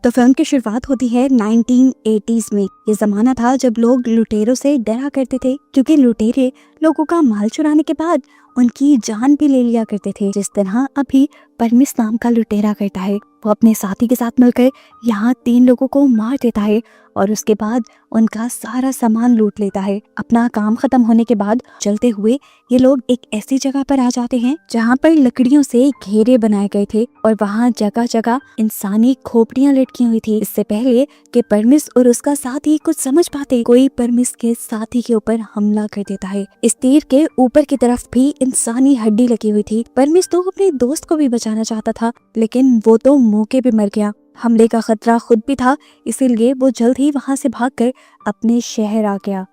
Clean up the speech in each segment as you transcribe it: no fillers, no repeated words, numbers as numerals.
तो फिल्म की शुरुआत होती है 1980s में। ये जमाना था जब लोग लुटेरों से डरा करते थे, क्योंकि लुटेरे लोगों का माल चुराने के बाद उनकी जान भी ले लिया करते थे। जिस तरह अभी परमिस नाम का लुटेरा करता है, वो अपने साथी के साथ मिलकर यहाँ 3 लोगों को मार देता है और उसके बाद उनका सारा सामान लूट लेता है। अपना काम खत्म होने के बाद चलते हुए ये लोग एक ऐसी जगह पर आ जाते हैं जहाँ पर लकड़ियों से घेरे बनाए गए थे और वहाँ जगह जगह इंसानी खोपड़ियाँ लटकी हुई थी। इससे पहले कि परमिस और उसका साथी कुछ समझ पाते, कोई परमिस के साथी के ऊपर हमला कर देता है। इस तीर के ऊपर की तरफ भी इंसानी हड्डी लगी हुई थी। परमिस तो अपने दोस्त को भी बचाना चाहता था, लेकिन वो तो मौके पे मर गया। हमले का खतरा खुद भी था, इसीलिए वो जल्द ही वहाँ से भागकर अपने शहर आ गया।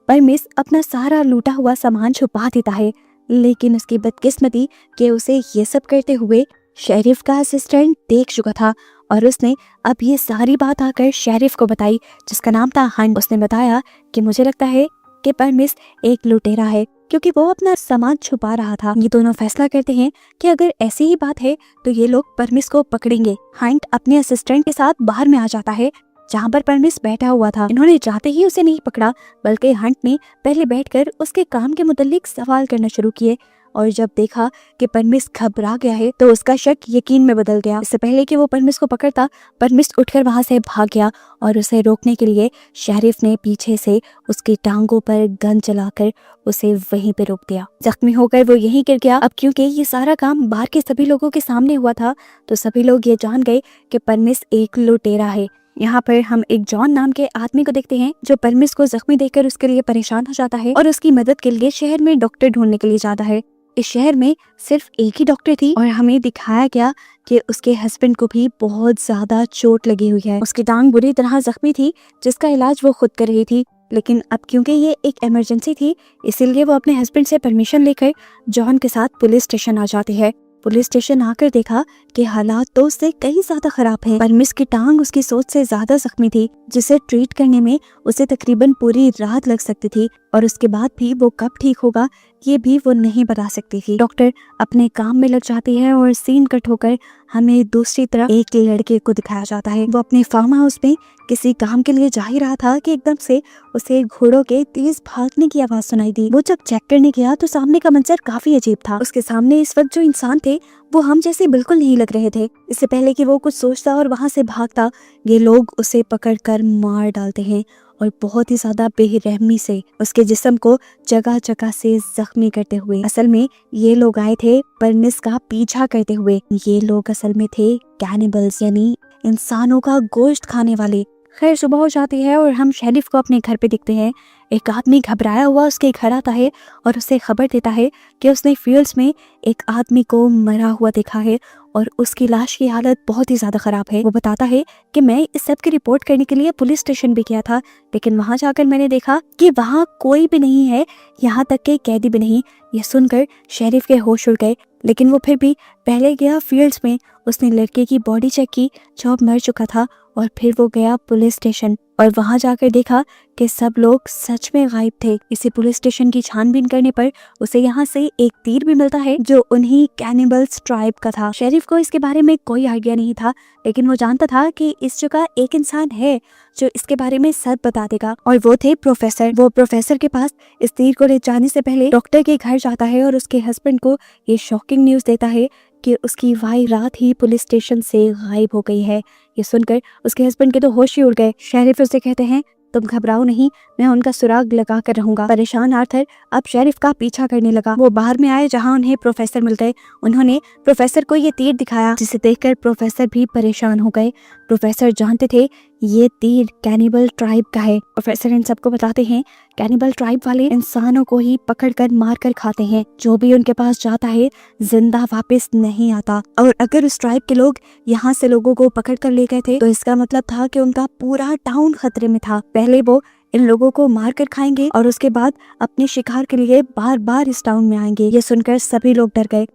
परमिस अपना सारा लूटा हुआ सामान छुपा देता है, लेकिन उसकी बदकिस्मती कि उसे ये सब करते हुए शेरिफ का असिस्टेंट देख चुका था और उसने अब ये सारी बात आकर शेरिफ को बताई, जिसका नाम था हंट। उसने बताया कि मुझे लगता है कि परमिस एक लुटेरा है, क्योंकि वो अपना सामान छुपा रहा था। ये दोनों फैसला करते हैं कि अगर ऐसी ही बात है तो ये लोग परमिस को पकड़ेंगे। हंट अपने असिस्टेंट के साथ बाहर में आ जाता है जहाँ पर परमिस बैठा हुआ था। इन्होंने जाते ही उसे नहीं पकड़ा, बल्कि हंट ने पहले बैठकर उसके काम के मुतालिक सवाल करना शुरू किए और जब देखा कि परमिस घबरा गया है तो उसका शक यकीन में बदल गया। इससे पहले कि वो परमिस को पकड़ता, परमिस उठकर वहां से भाग गया और उसे रोकने के लिए शेरिफ ने पीछे से उसकी टांगों पर गन चलाकर उसे वहीं पे रोक दिया। जख्मी होकर वो यहीं गिर गया। अब क्योंकि ये सारा काम बाहर के सभी लोगों के सामने हुआ था, तो सभी लोग ये जान गए कि परमिस एक लुटेरा है। यहाँ पर हम एक जॉन नाम के आदमी को देखते हैं जो परमिस को जख्मी देखकर उसके लिए परेशान हो जाता है और उसकी मदद के लिए शहर में डॉक्टर ढूंढने के लिए जाता है। इस शहर में सिर्फ एक ही डॉक्टर थी और हमें दिखाया गया कि उसके हस्बैंड को भी बहुत ज्यादा चोट लगी हुई है। उसकी टांग बुरी तरह जख्मी थी, जिसका इलाज वो खुद कर रही थी। लेकिन अब क्योंकि ये एक इमरजेंसी थी, इसीलिए वो अपने हस्बैंड से परमिशन लेकर जॉन के साथ पुलिस स्टेशन आ जाती है। पुलिस स्टेशन आकर देखा कि हालात तो उससे कई ज्यादा खराब हैं। परमिस की टांग उसकी सोच से ज्यादा जख्मी थी, जिसे ट्रीट करने में उसे तकरीबन पूरी रात लग सकती थी और उसके बाद भी वो कब ठीक होगा ये भी वो नहीं बता सकती थी। डॉक्टर अपने काम में लग जाती है और सीन कट होकर हमें दूसरी तरफ एक लड़के को दिखाया जाता है। वो अपने फार्म हाउस में किसी काम के लिए जा ही रहा था कि एकदम से उसे घोड़ों के तेज भागने की आवाज सुनाई दी। वो जब चेक करने गया तो सामने का मंजर काफी अजीब था। उसके सामने इस वक्त जो इंसान थे वो हम जैसे बिल्कुल नहीं लग रहे थे। इससे पहले कि वो कुछ सोचता और वहां से भागता, ये लोग उसे पकड़कर मार डालते हैं और बहुत ही ज्यादा बेरहमी से उसके जिस्म को जगह जगह से जख्मी करते हुए। असल में ये लोग आए थे परमिस का पीछा करते हुए। ये लोग असल में थे कैनिबल्स, यानी इंसानों का गोश्त खाने वाले। खैर, सुबह हो जाती है और हम शेरिफ को अपने घर पे दिखते हैं। एक आदमी घबराया हुआ उसके घर आता है और उसे खबर देता है कि उसने फील्ड्स में एक आदमी को मरा हुआ देखा है और उसकी लाश की हालत बहुत ही ज्यादा खराब है। वो बताता है कि मैं इस सब की रिपोर्ट करने के लिए पुलिस स्टेशन भी गया था, लेकिन वहां जाकर मैंने देखा कि वहां कोई भी नहीं है, यहाँ तक के कैदी भी नहीं। यह सुनकर शेरिफ के होश उड़ गए, लेकिन वो फिर भी पहले गया फील्ड्स में। उसने लड़के की बॉडी चेक की जो अब मर चुका था और फिर वो गया पुलिस स्टेशन और वहां जाकर देखा कि सब लोग सच में गायब थे। इसी पुलिस स्टेशन की छानबीन करने पर उसे यहाँ से एक तीर भी मिलता है जो उन्हीं कैनिबल्स ट्राइब का था। शेरिफ को इसके बारे में कोई आइडिया नहीं था, लेकिन वो जानता था कि इस जगह एक इंसान है जो इसके बारे में सब बता देगा और वो थे प्रोफेसर। वो प्रोफेसर के पास इस तीर को ले जाने से पहले डॉक्टर के घर जाता है और उसके हस्बैंड को ये शॉकिंग न्यूज देता है कि उसकी वाइफ रात ही पुलिस स्टेशन से गायब हो गई है। ये सुनकर उसके हस्बैंड के तो होश ही उड़ गए। शेरिफ उसे कहते हैं, तुम घबराओ नहीं, मैं उनका सुराग लगा कर रहूंगा। परेशान आर्थर अब शेरिफ का पीछा करने लगा। वो बाहर में आए जहां उन्हें प्रोफेसर मिल गए। उन्होंने प्रोफेसर को ये तीर दिखाया, जिसे देखकर प्रोफेसर भी परेशान हो गए। प्रोफेसर जानते थे ये तीर कैनिबल ट्राइब का है। प्रोफेसर इन सबको बताते हैं कैनिबल ट्राइब वाले इंसानों को ही पकड़कर मारकर खाते हैं। जो भी उनके पास जाता है जिंदा वापस नहीं आता, और अगर उस ट्राइब के लोग यहाँ से लोगों को पकड़कर ले गए थे तो इसका मतलब था कि उनका पूरा टाउन खतरे में था। पहले वो इन लोगों को मार कर खाएंगे और उसके बाद अपने शिकार के लिए बार बार इस टाउन में आएंगे। ये सुनकर सभी लोग डर गए।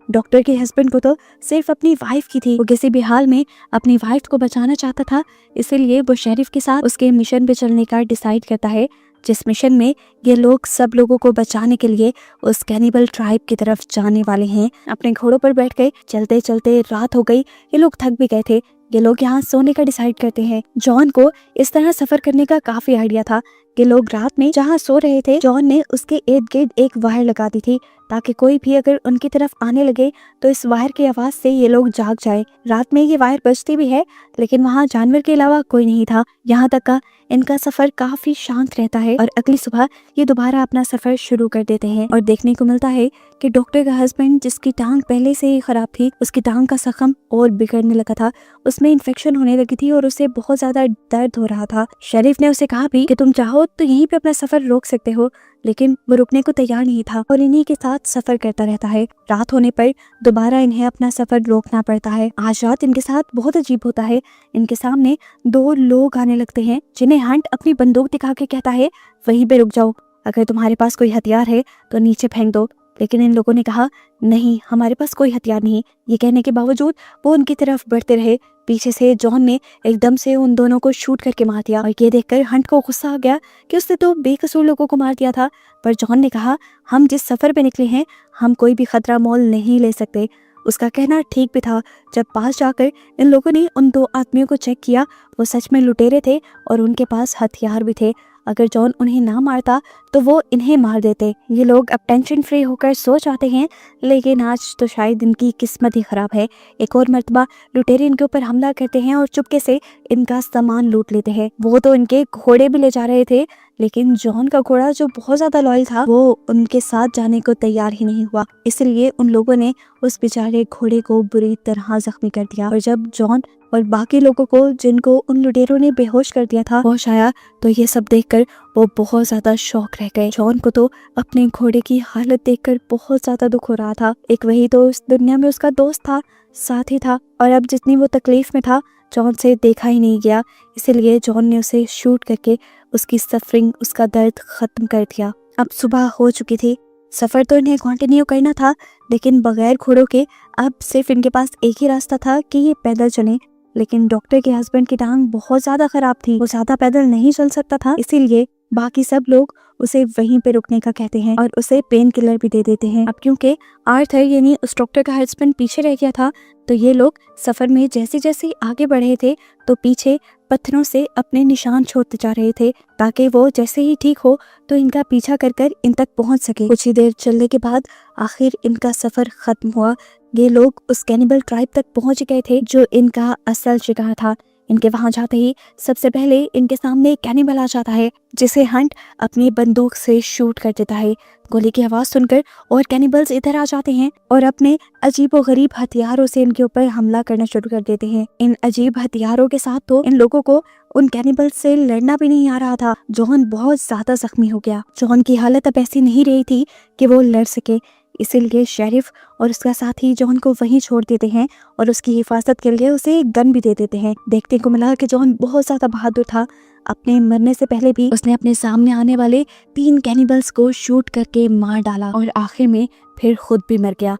डॉक्टर के हस्बैंड को तो सिर्फ अपनी वाइफ की थी। वो किसी भी हाल में अपनी वाइफ को बचाना चाहता था, इसीलिए वो शेरिफ के साथ उसके मिशन पे चलने का डिसाइड करता है, जिस मिशन में ये लोग सब लोगों को बचाने के लिए उस कैनिबल ट्राइब की तरफ जाने वाले हैं। अपने घोड़ों पर बैठ गए, चलते चलते रात हो गई, ये लोग थक भी गए थे। ये लोग यहाँ सोने का डिसाइड करते हैं। जॉन को इस तरह सफर करने का काफी आइडिया था कि लोग रात में जहाँ सो रहे थे, जॉन ने उसके इर्द गिर्द एक वायर लगा दी थी ताकि कोई भी अगर उनकी तरफ आने लगे तो इस वायर की आवाज से ये लोग जाग जाए। रात में ये वायर बजती भी है, लेकिन वहाँ जानवर के अलावा कोई नहीं था। यहाँ तक का इनका सफर काफी शांत रहता है और अगली सुबह ये दोबारा अपना सफर शुरू कर देते हैं और देखने को मिलता है कि डॉक्टर का हस्बैंड, जिसकी टांग पहले से ही खराब थी, उसकी टांग का जख्म और बिगड़ने लगा था, उसमें इन्फेक्शन होने लगी थी और उसे बहुत ज्यादा दर्द हो रहा था। शरीफ ने उसे कहा भी कि तुम चाहो तो यहीं पे अपना सफर रोक सकते हो, लेकिन वो रुकने को तैयार नहीं था और इन्हीं के साथ सफर करता रहता है। रात होने पर दोबारा इन्हें अपना सफर रोकना पड़ता है। आज रात इनके साथ बहुत अजीब होता है। इनके सामने दो लोग आने लगते हैं जिन्हें हंट अपनी बंदूक दिखा के कहता है वहीं पे रुक जाओ, अगर तुम्हारे पास कोई हथियार है तो नीचे फेंक दो। लेकिन इन लोगों ने कहा नहीं, हमारे पास कोई हथियार नहीं। ये कहने के बावजूद वो उनकी तरफ बढ़ते रहे। पीछे से जॉन ने एकदम से उन दोनों को शूट करके मार दिया और ये देखकर हंट को गुस्सा आ गया कि उसने तो बेकसूर लोगों को मार दिया था। पर जॉन ने कहा हम जिस सफर पे निकले हैं, हम कोई भी खतरा मोल नहीं ले सकते। उसका कहना ठीक भी था। जब पास जाकर इन लोगों ने उन दो आदमियों को चेक किया, वो सच में लुटेरे थे और उनके पास हथियार भी थे। अगर जॉन उन्हें ना मारता तो वो इन्हें मार देते। ये लोग अब टेंशन फ्री होकर सो जाते हैं, लेकिन आज तो शायद इनकी किस्मत ही खराब है। एक और मर्तबा लुटेरे इनके ऊपर हमला करते हैं और चुपके से इनका सामान लूट लेते हैं। वो तो इनके घोड़े भी ले जा रहे थे, लेकिन जॉन का घोड़ा जो बहुत ज्यादा लॉयल था, वो उनके साथ जाने को तैयार ही नहीं हुआ। इसलिए उन लोगों ने उस बेचारे घोड़े को बुरी तरह जख्मी कर दिया और जब जॉन और बाकी लोगों को, जिनको उन लुटेरों ने बेहोश कर दिया था, होश आया तो ये सब देखकर वो बहुत ज्यादा शॉक रह गए। जॉन को तो अपने घोड़े की हालत देखकर बहुत ज्यादा दुख हो रहा था। एक वही तो इस दुनिया में उसका दोस्त था, साथी था, और अब जितनी वो तकलीफ में था जॉन से देखा ही नहीं गया। इसलिए जॉन ने उसे शूट करके उसकी सफरिंग, उसका दर्द खत्म कर दिया। अब सुबह हो चुकी थी। सफर तो इन्हें कंटिन्यू करना था, लेकिन बगैर घोड़ों के अब सिर्फ इनके पास एक ही रास्ता था कि ये पैदल चलें। लेकिन डॉक्टर के हस्बैंड की टांग बहुत ज्यादा खराब थी, वो ज्यादा पैदल नहीं चल सकता था। इसीलिए बाकी सब लोग उसे वहीं पे रुकने का कहते हैं और उसे पेन किलर भी दे देते हैं। अब क्योंकि आर्थर यानी उस डॉक्टर का हस्बैंड पीछे रह गया था, तो ये लोग सफर में जैसे जैसे आगे बढ़ रहे थे तो पीछे पत्थरों से अपने निशान छोड़ते जा रहे थे, ताकि वो जैसे ही ठीक हो तो इनका पीछा कर कर इन तक पहुंच सके। कुछ ही देर चलने के बाद आखिर इनका सफर खत्म हुआ। ये लोग उस कैनिबल ट्राइब तक पहुंच गए थे जो इनका असल शिकार था। इनके वहां जाते ही सबसे पहले इनके सामने एक कैनिबल आ जाता है, जिसे हंट अपनी बंदूक से शूट कर देता है। गोली की आवाज सुनकर और कैनिबल्स इधर आ जाते हैं और अपने अजीबोगरीब हथियारों से इनके ऊपर हमला करना शुरू कर देते हैं। इन अजीब हथियारों के साथ तो इन लोगों को उन कैनिबल्स से लड़ना भी नहीं आ रहा था। जॉन बहुत ज्यादा जख्मी हो गया। जॉन की हालत अब ऐसी नहीं रही थी कि वो लड़ सके, इसीलिए शेरिफ और उसका साथी जॉन को वहीं छोड़ देते हैं और उसकी हिफाजत के लिए उसे एक गन भी दे देते हैं। देखने को मिला कि जॉन बहुत ज्यादा बहादुर था। अपने मरने से पहले भी उसने अपने सामने आने वाले 3 कैनिबल्स को शूट करके मार डाला और आखिर में फिर खुद भी मर गया।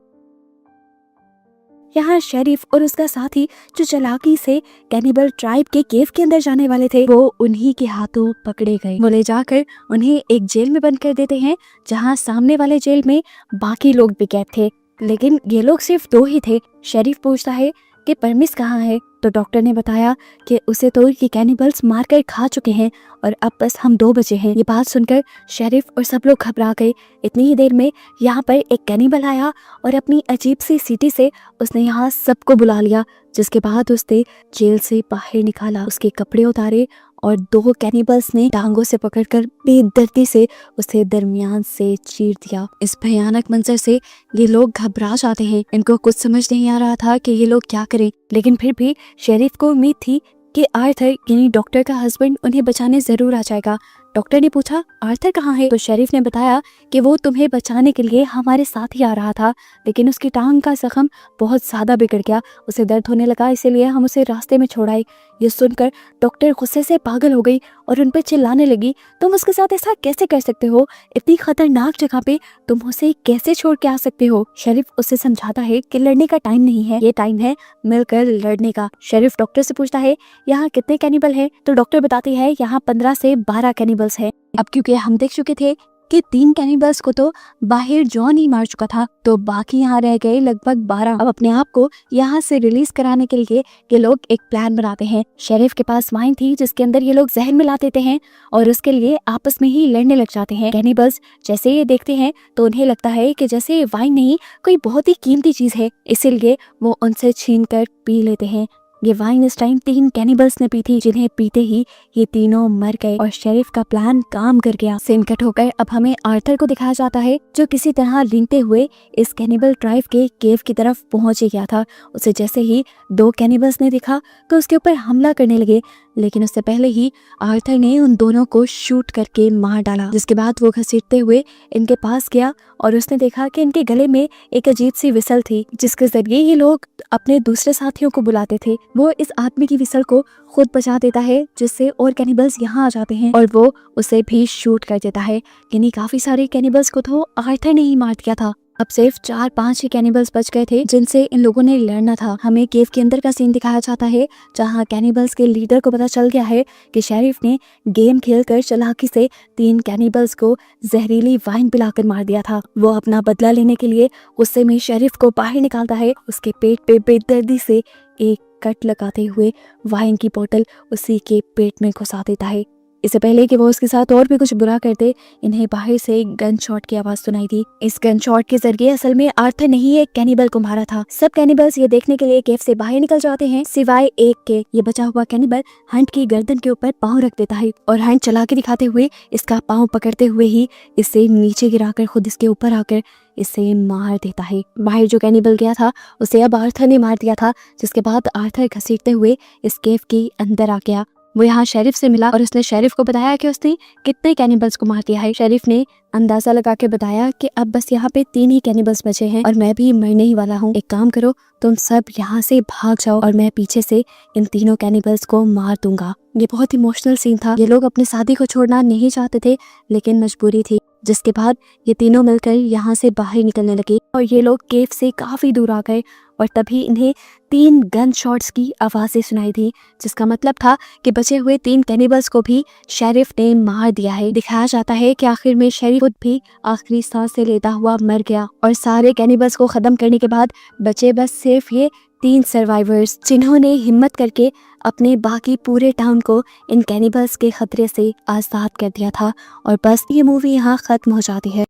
यहाँ शेरिफ और उसका साथी जो चालाकी से कैनिबल ट्राइब के केव के अंदर जाने वाले थे, वो उन्हीं के हाथों पकड़े गए। वो ले जाकर उन्हें एक जेल में बंद कर देते हैं, जहाँ सामने वाले जेल में बाकी लोग भी कैद थे, लेकिन ये लोग सिर्फ 2 ही थे। शेरिफ पूछता है कि परमिस कहाँ है, तो डॉक्टर ने बताया कि उसे तो ये कैनिबल्स मारकर खा चुके हैं और अब बस हम 2 बचे हैं। ये बात सुनकर शेरिफ और सब लोग घबरा गए। इतनी ही देर में यहाँ पर एक कैनिबल आया और अपनी अजीब सी सीटी से उसने यहाँ सबको बुला लिया, जिसके बाद उसने जेल से बाहर निकाला, उसके कपड़े उतारे और 2 कैनिबल्स ने टांगों से पकड़कर बेदर्दी से उसे दरमियान से चीर दिया। इस भयानक मंजर से ये लोग घबरा जाते हैं। इनको कुछ समझ नहीं आ रहा था कि ये लोग क्या करें, लेकिन फिर भी शेरिफ को उम्मीद थी कि आर्थर यानी डॉक्टर का हस्बैंड उन्हें बचाने जरूर आ जाएगा। डॉक्टर ने पूछा आर्थर कहाँ है, तो शेरिफ ने बताया कि वो तुम्हें बचाने के लिए हमारे साथ ही आ रहा था, लेकिन उसकी टांग का जख्म बहुत ज्यादा बिगड़ गया, उसे दर्द होने लगा, इसीलिए हम उसे रास्ते में छोड़ आए। ये सुनकर डॉक्टर गुस्से से पागल हो गई और उन पर चिल्लाने लगी, तुम उसके साथ ऐसा कैसे कर सकते हो? इतनी खतरनाक जगह पे तुम उसे कैसे छोड़ के आ सकते हो? शेरिफ उसे समझाता है कि लड़ने का टाइम नहीं है, ये टाइम है मिलकर लड़ने का। शेरिफ डॉक्टर से पूछता है यहाँ कितने कैनिबल है, तो डॉक्टर बताती है यहाँ 15 से 12 कैनिबल कैनिबल्स है। अब क्योंकि हम देख चुके थे कि 3 कैनिबल्स को तो बाहर जॉन ही मार चुका था, तो बाकी यहाँ रह गए लगभग 12। अब अपने आप को यहाँ से रिलीज कराने के लिए ये लोग एक प्लान बनाते हैं। शेरिफ के पास वाइन थी जिसके अंदर ये लोग जहर मिला देते हैं और उसके लिए आपस में ही लड़ने लग जाते हैं। कैनिबल्स जैसे ये देखते हैं तो उन्हें लगता है कि जैसे वाइन नहीं कोई बहुत ही कीमती चीज है, इसीलिए वो उनसे छीन कर पी लेते हैं। ये वाइन इस टाइम 3 कैनिबल्स ने पी थी, जिन्हें पीते ही ये तीनों मर गए और शेरिफ का प्लान काम कर गया। सीन कट होकर अब हमें आर्थर को दिखाया जाता है जो किसी तरह रेंगते हुए इस कैनिबल ट्राइब के केव की तरफ पहुंच गया था। उसे जैसे ही 2 कैनिबल्स ने देखा तो उसके ऊपर हमला करने लगे, लेकिन उससे पहले ही आर्थर ने उन दोनों को शूट करके मार डाला। जिसके बाद वो घसीटते हुए इनके पास गया और उसने देखा कि इनके गले में एक अजीब सी विसल थी, जिसके जरिए ये लोग अपने दूसरे साथियों को बुलाते थे। वो इस आदमी की विसल को खुद बचा देता है, जिससे और कैनिबल्स यहाँ आ जाते हैं और वो उसे भी शूट कर देता है। यानी काफी सारे कैनिबल्स को तो आर्थर ने ही मार दिया था। अब सिर्फ 4-5 ही कैनिबल्स बच गए थे जिनसे इन लोगों ने लड़ना था। हमें केव के अंदर का सीन दिखाया जाता है जहां कैनिबल्स के लीडर को पता चल गया है कि शेरिफ ने गेम खेलकर चालाकी से 3 कैनिबल्स को जहरीली वाइन पिलाकर मार दिया था। वो अपना बदला लेने के लिए गुस्से में शेरिफ को बाहर निकालता है। उसके पेट पे बेदर्दी से एक कट लगाते हुए वाइन की बोतल उसी के पेट में घुसा देता है। इससे पहले कि वो उसके साथ और भी कुछ बुरा करते, इन्हें बाहर से एक गन शॉट की आवाज सुनाई थी। इस गन शॉट के जरिए असल में आर्थर ने ही एक कैनिबल को मारा था। सब कैनिबल्स ये देखने के लिए केव से बाहर निकल जाते हैं सिवाय एक के। ये बचा हुआ कैनिबल हंट की गर्दन के ऊपर पाँव रख देता है और हंट चला के दिखाते हुए इसका पाँव पकड़ते हुए ही इसे नीचे गिराकर खुद इसके ऊपर आकर इसे मार देता है। बाहर जो कैनिबल गया था उसे अब आर्थर ने मार दिया था, जिसके बाद आर्थर घसीटते हुए इस केव के अंदर आ गया। वो यहाँ शेरिफ से मिला और उसने शेरिफ को बताया कि उसने कितने कैनिबल्स को मार दिया है। शेरिफ ने अंदाजा लगा के बताया कि अब बस यहाँ पे 3 ही कैनिबल्स बचे हैं और मैं भी मरने ही वाला हूँ। एक काम करो, तुम सब यहाँ से भाग जाओ और मैं पीछे से इन तीनों कैनिबल्स को मार दूंगा। ये बहुत इमोशनल सीन था। ये लोग अपने साथी को छोड़ना नहीं चाहते थे, लेकिन मजबूरी थी। जिसके बाद ये तीनों मिलकर यहाँ से बाहर निकलने लगे और ये लोग केव से काफी दूर आ गए और तभी इन्हें 3 गन शॉट्स की आवाजें सुनाई दी, जिसका मतलब था कि बचे हुए 3 कैनिबल्स को भी शेरिफ ने मार दिया है। दिखाया जाता है कि आखिर में शेरिफ खुद भी आखिरी सांसें लेता हुआ मर गया और सारे कैनिबल्स को खत्म करने के बाद बचे बस सिर्फ ये 3 सर्वाइवर्स, जिन्होंने हिम्मत करके अपने बाकी पूरे टाउन को इन कैनिबल्स के खतरे से आजाद कर दिया था। और बस ये मूवी यहाँ खत्म हो जाती है।